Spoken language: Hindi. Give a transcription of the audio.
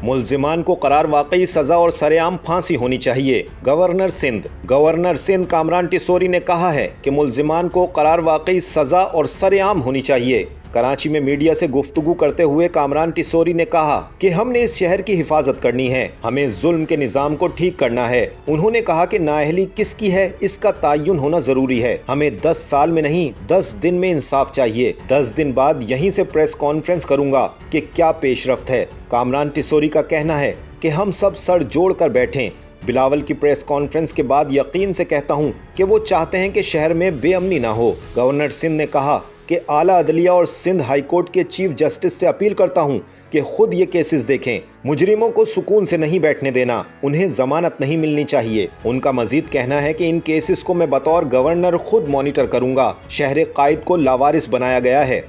मुल्जिमान को करार वाकई सजा और सरेआम फांसी होनी चाहिए। गवर्नर सिंध कामरान टिसोरी ने कहा है कि मुल्जिमान को करार वाकई सजा और सरेआम होनी चाहिए। कराची में मीडिया से गुफ्तगू करते हुए कामरान टिसोरी ने कहा कि हमने इस शहर की हिफाजत करनी है, हमें जुल्म के निजाम को ठीक करना है। उन्होंने कहा कि नाअहली किसकी है इसका तयन होना जरूरी है। हमें 10 साल में नहीं 10 दिन में इंसाफ चाहिए। 10 दिन बाद यहीं से प्रेस कॉन्फ्रेंस करूंगा कि क्या पेशरफ्त है। कामरान टिसोरी का कहना है कि हम सब सर जोड़ कर बैठें। बिलावल की प्रेस कॉन्फ्रेंस के बाद यकीन से कहता हूं कि वो चाहते हैं कि शहर में बेअमनी ना हो। गवर्नर सिंध ने कहा कि आला अदलिया और सिंध हाई कोर्ट के चीफ जस्टिस से अपील करता हूं कि खुद ये केसेस देखें। मुजरिमों को सुकून से नहीं बैठने देना, उन्हें जमानत नहीं मिलनी चाहिए। उनका मजीद कहना है कि इन केसेस को मैं बतौर गवर्नर खुद मॉनिटर करूंगा। शहर कायद को लावारिस बनाया गया है।